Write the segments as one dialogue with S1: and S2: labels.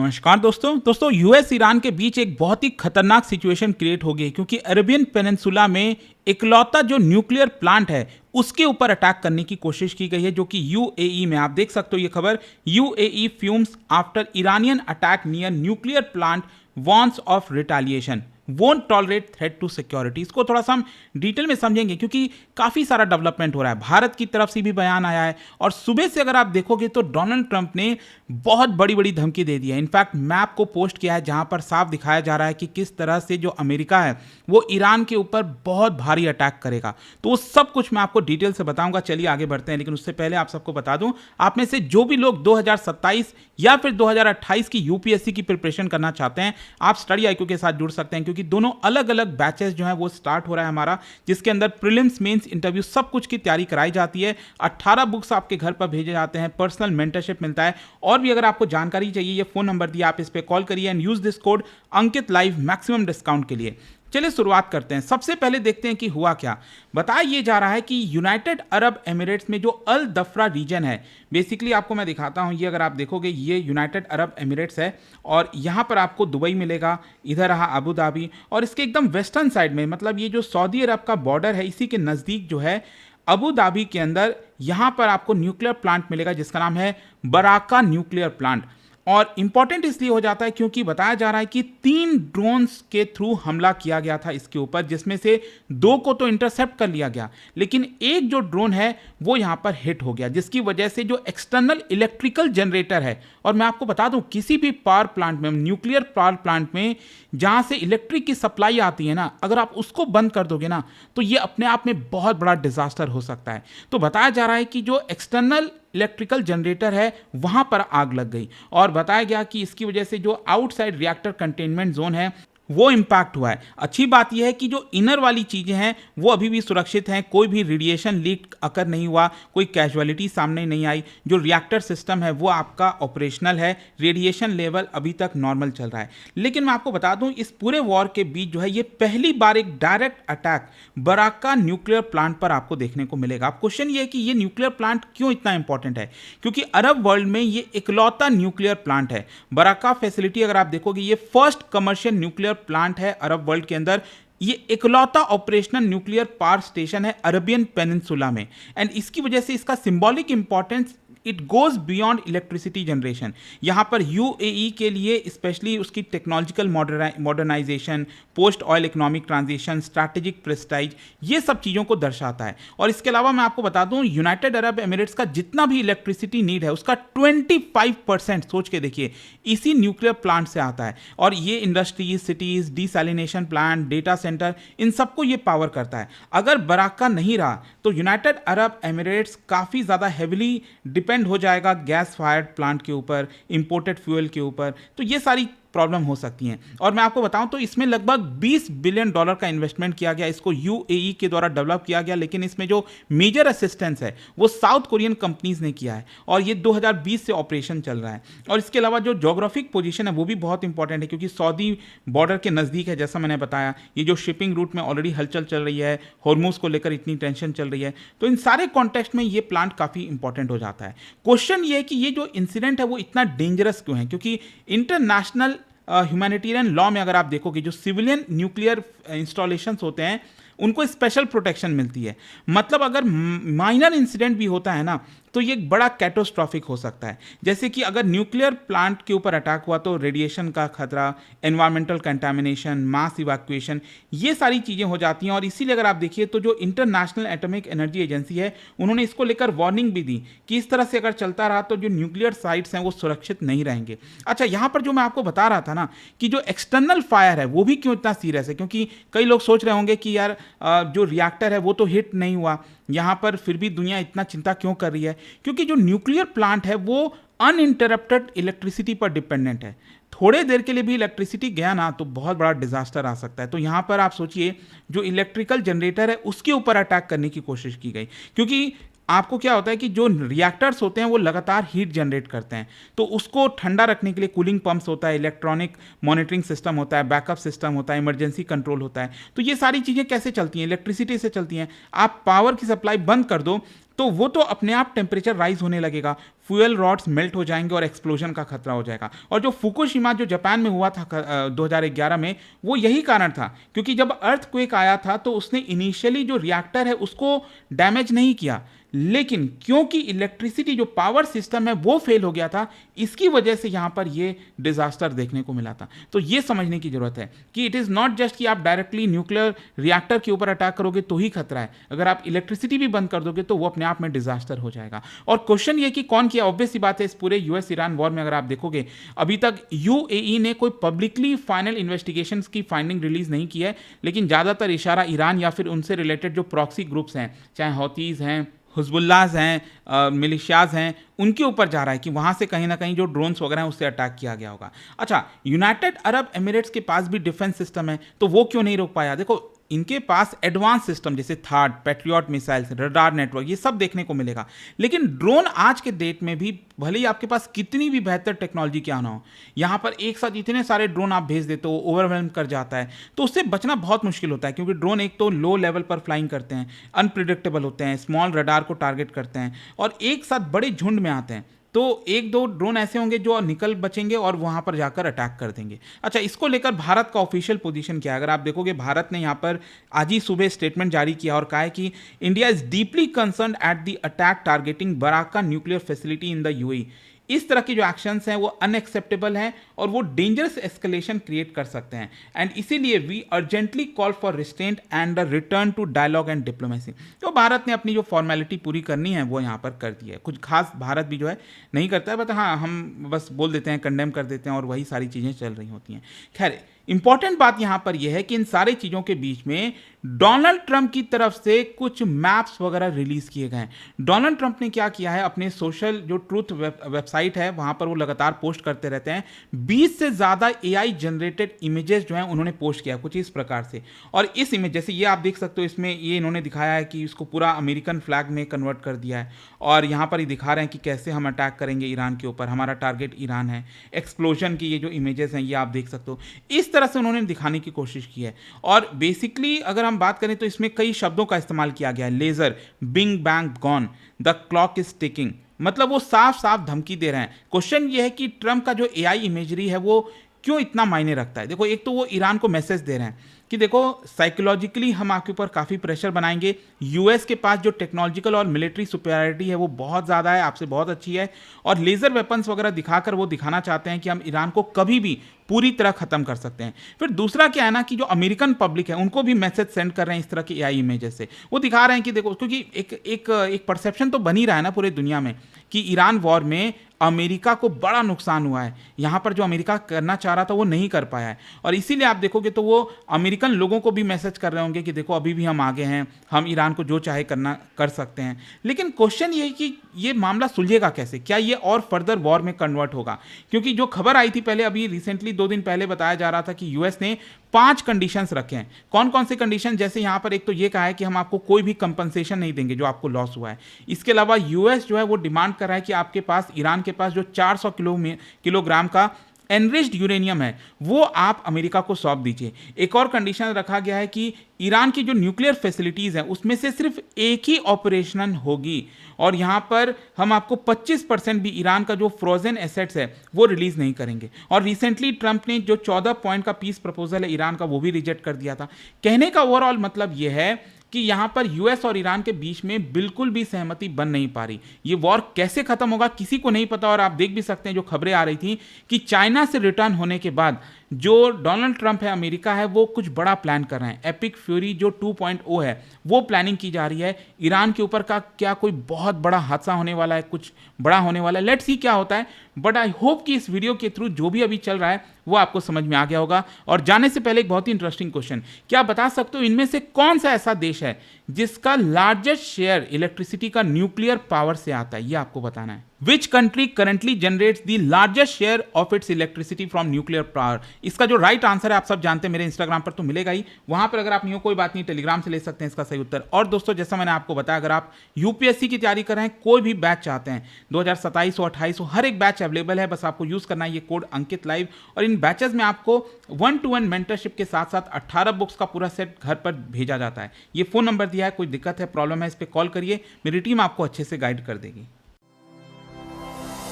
S1: नमस्कार दोस्तों US Iran के बीच एक बहुत ही खतरनाक सिचुएशन क्रिएट हो गई क्योंकि अरेबियन पेनिनसुला में इकलौता जो न्यूक्लियर प्लांट है उसके ऊपर अटैक करने की कोशिश की गई है, जो कि यूएई में, आप देख सकते हो ये खबर, UAE fumes after Iranian attack near nuclear plant warns of retaliation won't tolerate threat to security. इसको थोड़ा सा हम डिटेल में समझेंगे क्योंकि काफ़ी सारा डेवलपमेंट हो रहा है। भारत की तरफ से भी बयान आया है और सुबह से अगर आप देखोगे तो डोनाल्ड ट्रंप ने बहुत बड़ी बड़ी धमकी दे दी है। इनफैक्ट मैप को पोस्ट किया है जहां पर साफ दिखाया जा रहा है कि किस तरह से जो अमेरिका है वो ईरान के ऊपर बहुत भारी अटैक करेगा। तो वो सब कुछ मैं आपको डिटेल से बताऊंगा। चलिए आगे बढ़ते हैं, लेकिन उससे पहले आप सबको बता दूं, आप में से जो भी लोग 2027 या फिर 2028 की यूपीएससी की प्रिपरेशन करना चाहते हैं, आप स्टडी आईक्यू के साथ जुड़ सकते हैं क्योंकि दोनों अलग अलग बैचेस जो हैं वो स्टार्ट हो रहा है हमारा, जिसके अंदर प्रीलिम्स, मेंस, इंटरव्यू सब कुछ की तैयारी कराई जाती है। 18 बुक्स आपके घर पर भेजे जाते हैं, पर्सनल मेंटरशिप मिलता है। और भी अगर आपको जानकारी चाहिए, ये फोन नंबर दिया, आप इस पर कॉल करिए and use this code Ankit live maximum discount के लिए। चलिए शुरुआत करते हैं। सबसे पहले देखते हैं कि हुआ क्या। बताया ये जा रहा है कि यूनाइटेड अरब एमिरेट्स में जो अल दफ्रा रीजन है, बेसिकली आपको मैं दिखाता हूं, ये अगर आप देखोगे ये यूनाइटेड अरब एमिरेट्स है और यहां पर आपको दुबई मिलेगा, इधर रहा अबू धाबी, और इसके एकदम वेस्टर्न साइड में, मतलब ये जो सऊदी अरब का बॉर्डर है इसी के नज़दीक जो है अबू धाबी के अंदर, यहां पर आपको न्यूक्लियर प्लांट मिलेगा जिसका नाम है बराका न्यूक्लियर प्लांट। और इंपॉर्टेंट इसलिए हो जाता है क्योंकि बताया जा रहा है कि 3 ड्रोन्स के थ्रू हमला किया गया था इसके ऊपर, जिसमें से 2 को तो इंटरसेप्ट कर लिया गया, लेकिन एक जो ड्रोन है वो यहां पर हिट हो गया, जिसकी वजह से जो एक्सटर्नल इलेक्ट्रिकल जनरेटर है, और मैं आपको बता दूं किसी भी पावर प्लांट में, न्यूक्लियर पावर प्लांट में जहां से इलेक्ट्रिक की सप्लाई आती है ना, अगर आप उसको बंद कर दोगे ना तो ये अपने आप में बहुत बड़ा डिजास्टर हो सकता है। तो बताया जा रहा है कि जो एक्सटर्नल इलेक्ट्रिकल जनरेटर है वहां पर आग लग गई और बताया गया कि इसकी वजह से जो आउटसाइड रिएक्टर कंटेनमेंट जोन है वो इंपैक्ट हुआ है। अच्छी बात यह है कि जो इनर वाली चीजें हैं वो अभी भी सुरक्षित हैं, कोई भी रेडिएशन लीक अकर नहीं हुआ, कोई कैजुअलिटी सामने नहीं आई। जो रिएक्टर सिस्टम है वो आपका ऑपरेशनल है, रेडिएशन लेवल अभी तक नॉर्मल चल रहा है। लेकिन मैं आपको बता दूं, इस पूरे वॉर के बीच जो है ये पहली बार एक direct attack Baraka nuclear plant पर आपको देखने को मिलेगा। अब क्वेश्चन ये है कि ये न्यूक्लियर प्लांट क्यों इतना इंपॉर्टेंट है, क्योंकि अरब वर्ल्ड में ये इकलौता न्यूक्लियर प्लांट है। बराका फैसिलिटी अगर आप देखोगे ये फर्स्ट कमर्शियल न्यूक्लियर प्लांट है अरब वर्ल्ड के अंदर, ये इकलौता ऑपरेशनल न्यूक्लियर पावर स्टेशन है अरेबियन पेनिनसुला में। एंड इसकी वजह से इसका symbolic importance it goes beyond electricity generation. यहां पर यूएई के लिए स्पेशली उसकी technological modernisation, post oil economic transition, strategic prestige, ये सब चीज़ों को दर्शाता है। और इसके अलावा मैं आपको बता दूं, यूनाइटेड अरब एमिरेट्स का जितना भी इलेक्ट्रिसिटी नीड है उसका 25%, सोच के देखिए, इसी न्यूक्लियर प्लांट से आता है। और ये industries, cities, desalination plant, data center, इन सबको ये पावर करता है। अगर बराका नहीं रहा तो यूनाइटेड अरब एमिरेट्स काफ़ी ज़्यादा हैविली डिपेंड हो जाएगा गैस फायर्ड प्लांट के ऊपर, इंपोर्टेड फ्यूल के ऊपर। तो ये सारी प्रॉब्लम हो सकती हैं। और मैं आपको बताऊं तो इसमें लगभग $20 बिलियन का इन्वेस्टमेंट किया गया, इसको यूएई के द्वारा डेवलप किया गया, लेकिन इसमें जो मेजर असिस्टेंस है वो साउथ कोरियन कंपनीज ने किया है और ये 2020 से ऑपरेशन चल रहा है। और इसके अलावा जो जोग्राफिक पोजीशन है वो भी बहुत इंपॉर्टेंट है क्योंकि सऊदी बॉर्डर के नज़दीक है, जैसा मैंने बताया। ये जो शिपिंग रूट में ऑलरेडी हलचल चल रही है, हॉर्मुज को लेकर इतनी टेंशन चल रही है, तो इन सारे कॉन्टेक्स्ट में ये प्लांट काफ़ी इंपॉर्टेंट हो जाता है। क्वेश्चन ये है कि ये जो इंसिडेंट है वो इतना डेंजरस क्यों है, क्योंकि इंटरनेशनल ह्यूमैनिटेरियन लॉ में अगर आप देखोगे जो सिविलियन न्यूक्लियर इंस्टॉलेशंस होते हैं उनको स्पेशल प्रोटेक्शन मिलती है। मतलब अगर माइनर इंसिडेंट भी होता है ना तो ये बड़ा कैटास्ट्रॉफिक हो सकता है। जैसे कि अगर न्यूक्लियर प्लांट के ऊपर अटैक हुआ तो रेडिएशन का खतरा, एनवायरमेंटल कंटामिनेशन, मास इवैक्यूएशन, ये सारी चीज़ें हो जाती हैं। और इसीलिए अगर आप देखिए तो जो इंटरनेशनल एटॉमिक एनर्जी एजेंसी है उन्होंने इसको लेकर वार्निंग भी दी कि इस तरह से अगर चलता रहा तो जो न्यूक्लियर साइट्स हैं वो सुरक्षित नहीं रहेंगे। अच्छा, यहाँ पर जो मैं आपको बता रहा था ना कि जो एक्सटर्नल फायर है वो भी क्यों इतना सीरियस है, क्योंकि कई लोग सोच रहे होंगे कि यार जो रिएक्टर है वो तो हिट नहीं हुआ, यहाँ पर फिर भी दुनिया इतना चिंता क्यों कर रही है, क्योंकि जो न्यूक्लियर प्लांट है वो अनइंटरप्टेड इलेक्ट्रिसिटी पर डिपेंडेंट है। थोड़े देर के लिए भी इलेक्ट्रिसिटी गया ना तो बहुत बड़ा डिजास्टर आ सकता है। तो यहाँ पर आप सोचिए जो इलेक्ट्रिकल जनरेटर है उसके ऊपर अटैक करने की कोशिश की गई, क्योंकि आपको क्या होता है कि जो रिएक्टर्स होते हैं वो लगातार हीट जनरेट करते हैं, तो उसको ठंडा रखने के लिए कूलिंग पंप्स होता है, इलेक्ट्रॉनिक मॉनिटरिंग सिस्टम होता है, बैकअप सिस्टम होता है, इमरजेंसी कंट्रोल होता है। तो ये सारी चीज़ें कैसे चलती हैं? इलेक्ट्रिसिटी से चलती हैं। आप पावर की सप्लाई बंद कर दो तो वो तो अपने आप टेम्परेचर राइज होने लगेगा, फ्यूल रॉड्स मेल्ट हो जाएंगे और एक्सप्लोजन का खतरा हो जाएगा। और जो फुकुशिमा जो जापान में हुआ था 2011 में, वो यही कारण था, क्योंकि जब अर्थक्वेक आया था तो उसने इनिशियली जो रिएक्टर है उसको डैमेज नहीं किया, लेकिन क्योंकि इलेक्ट्रिसिटी जो पावर सिस्टम है वो फेल हो गया था, इसकी वजह से यहां पर ये डिजास्टर देखने को मिला था। तो ये समझने की जरूरत है कि इट इज नॉट जस्ट कि आप डायरेक्टली न्यूक्लियर रिएक्टर के ऊपर अटैक करोगे तो ही खतरा है, अगर आप इलेक्ट्रिसिटी भी बंद कर दोगे तो वो अपने आप में डिजास्टर हो जाएगा। और क्वेश्चन ये कि कौन किया, ऑब्वियस सी बात है, इस पूरे यूएस ईरान वॉर में अगर आप देखोगे अभी तक यूएई ने कोई पब्लिकली फाइनल इन्वेस्टिगेशंस की फाइंडिंग रिलीज नहीं की है, लेकिन ज्यादातर इशारा ईरान या फिर उनसे रिलेटेड जो प्रॉक्सी ग्रुप्स हैं, चाहे हौतीज हैं, हिजबुल्लाह हैं, मिलिशियाज हैं, उनके ऊपर जा रहा है कि वहां से कहीं ना कहीं जो ड्रोन्स वगैरह हैं उससे अटैक किया गया होगा। अच्छा, यूनाइटेड अरब एमिरेट्स के पास भी डिफेंस सिस्टम है, तो वो क्यों नहीं रोक पाया? देखो, इनके पास एडवांस सिस्टम जैसे third, patriot missiles, radar network, ये सब देखने को मिलेगा। लेकिन ड्रोन आज के डेट में भी भले ही आपके पास कितनी भी बेहतर टेक्नोलॉजी क्या ना हो, यहाँ पर एक साथ इतने सारे ड्रोन आप भेज देते हो, ओवरवेल्म कर जाता है, तो उससे बचना बहुत मुश्किल होता है, क्योंकि ड्रोन एक तो लो लेवल पर फ्लाइंग करते हैं, अनप्रिडिक्टेबल होते हैं, स्मॉल रडार को टारगेट करते हैं और एक साथ बड़े झुंड में आते हैं। तो एक दो ड्रोन ऐसे होंगे जो निकल बचेंगे और वहां पर जाकर अटैक कर देंगे। अच्छा, इसको लेकर भारत का ऑफिशियल पोजीशन क्या है? अगर आप देखोगे, भारत ने यहां पर आज ही सुबह स्टेटमेंट जारी किया और कहा है कि India is deeply concerned at the attack targeting Baraka nuclear facility in the UAE. इस तरह के जो एक्शंस हैं वो अनएक्सेप्टेबल हैं और वो डेंजरस एस्केलेशन क्रिएट कर सकते हैं, एंड इसीलिए we urgently call for restraint and the return to dialogue and diplomacy. तो भारत ने अपनी जो फॉर्मेलिटी पूरी करनी है वो यहाँ पर कर दी है। कुछ खास भारत भी जो है नहीं करता है, बट हाँ, हम बस बोल देते हैं, कंडेम कर देते हैं और वही सारी चीज़ें चल रही होती हैं। खैर, इंपॉर्टेंट बात यहां पर यह है कि इन सारी चीजों के बीच में डोनाल्ड ट्रंप की तरफ से कुछ मैप्स वगैरह रिलीज किए गए हैं। डोनाल्ड ट्रंप ने क्या किया है, अपने सोशल जो ट्रूथ वेबसाइट है वहां पर वो लगातार पोस्ट करते रहते हैं, 20 से ज्यादा एआई जनरेटेड इमेजेस जो हैं उन्होंने पोस्ट किया कुछ इस प्रकार से। और इस इमेज, जैसे ये आप देख सकते हो, इसमें ये इन्होंने दिखाया है कि इसको पूरा अमेरिकन फ्लैग में कन्वर्ट कर दिया है और यहां पर ये दिखा रहे हैं कि कैसे हम अटैक करेंगे ईरान के ऊपर, हमारा टारगेट ईरान है। एक्सप्लोजन की ये जो इमेजेस हैं ये आप देख सकते हो, इस तरह से उन्होंने दिखाने की कोशिश की है। और बेसिकली अगर हम बात करें तो इसमें कई शब्दों का इस्तेमाल किया गया है, laser, big bang gone, the clock is ticking, मतलब वो साफ साफ धमकी दे रहे हैं। क्वेश्चन ये है कि ट्रंप का जो एआई इमेजरी है वो क्यों इतना मायने रखता है? देखो, एक तो वो ईरान को मैसेज दे रहे हैं कि देखो, साइकोलॉजिकली हम आपके ऊपर काफ़ी प्रेशर बनाएंगे, यूएस के पास जो टेक्नोलॉजिकल और मिलिट्री सुपेरियरिटी है वो बहुत ज़्यादा है, आपसे बहुत अच्छी है, और लेज़र वेपन्स वगैरह दिखाकर वो दिखाना चाहते हैं कि हम ईरान को कभी भी पूरी तरह खत्म कर सकते हैं। फिर दूसरा क्या है ना, कि जो अमेरिकन पब्लिक है उनको भी मैसेज सेंड कर रहे हैं इस तरह के एआई इमेजेस से। वो दिखा रहे हैं कि देखो, क्योंकि एक परसेप्शन तो बन ही रहा है ना पूरी दुनिया में कि ईरान वॉर में अमेरिका को बड़ा नुकसान हुआ है, यहाँ पर जो अमेरिका करना चाह रहा था वो नहीं कर पाया है, और इसीलिए आप देखोगे तो वो अमेरिकन लोगों को भी मैसेज कर रहे होंगे कि देखो, अभी भी हम आगे हैं, हम ईरान को जो चाहे करना कर सकते हैं। लेकिन क्वेश्चन ये है कि ये मामला सुलझेगा कैसे? क्या ये और फर्दर वॉर में कन्वर्ट होगा? क्योंकि जो खबर आई थी पहले, अभी रिसेंटली 2 दिन पहले बताया जा रहा था कि यूएस ने 5 कंडीशंस रखे हैं। कौन कौन से कंडीशन? जैसे यहाँ पर एक तो ये कहा है कि हम आपको कोई भी कंपनसेशन नहीं देंगे जो आपको लॉस हुआ है। इसके अलावा यूएस जो है वो डिमांड कर रहा है कि आपके पास, ईरान के पास जो 400 किलोग्राम का एनरिच्ड यूरेनियम है वो आप अमेरिका को सौंप दीजिए। एक और कंडीशन रखा गया है कि ईरान की जो न्यूक्लियर फैसिलिटीज हैं उसमें से सिर्फ एक ही ऑपरेशनल होगी, और यहाँ पर हम आपको 25% भी ईरान का जो फ्रोजन एसेट्स है वो रिलीज नहीं करेंगे। और रिसेंटली ट्रंप ने जो 14 पॉइंट का पीस प्रपोजल है ईरान का वो भी रिजेक्ट कर दिया था। कहने का ओवरऑल मतलब ये है कि यहाँ पर यूएस और ईरान के बीच में बिल्कुल भी सहमति बन नहीं पा रही। ये वॉर कैसे खत्म होगा किसी को नहीं पता। और आप देख भी सकते हैं जो खबरें आ रही थी कि चाइना से रिटर्न होने के बाद जो डोनाल्ड ट्रंप है, अमेरिका है, वो कुछ बड़ा प्लान कर रहे हैं। एपिक फ्यूरी जो 2.0 है वो प्लानिंग की जा रही है। ईरान के ऊपर का क्या कोई बहुत बड़ा हादसा होने वाला है, कुछ बड़ा होने वाला है, लेट्स सी क्या होता है। बट आई होप कि इस वीडियो के थ्रू जो भी अभी चल रहा है वो आपको समझ में आ गया होगा। और जाने से पहले एक बहुत ही इंटरेस्टिंग क्वेश्चन, क्या बता सकते हो इनमें से कौन सा ऐसा देश है जिसका लार्जेस्ट शेयर इलेक्ट्रिसिटी का न्यूक्लियर पावर से आता है? ये आपको बताना है। Which country currently generates the largest share of its electricity from nuclear power? इसका जो राइट आंसर है आप सब जानते हैं, मेरे इंस्टाग्राम पर तो मिलेगा ही, वहां पर अगर आप नहीं हो कोई बात नहीं, टेलीग्राम से ले सकते हैं इसका सही उत्तर। और दोस्तों, जैसा मैंने आपको बताया, अगर आप यूपीएससी की तैयारी कर रहे हैं, कोई भी बैच चाहते हैं, 2027 हो 28 हो, हर एक बैच अवेलेबल है, बस आपको यूज़ करना है ये कोड अंकित लाइव। और इन बैचेस में आपको 1-to-1 मेंटरशिप के साथ साथ 18 बुक्स का पूरा सेट घर पर भेजा जाता है। ये फ़ोन नंबर दिया है, कोई दिक्कत है, प्रॉब्लम है, इस पर कॉल करिए, मेरी टीम आपको अच्छे से गाइड कर देगी।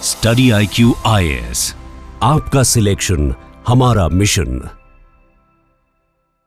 S2: स्टडी IQ IAS, आपका सिलेक्शन हमारा मिशन।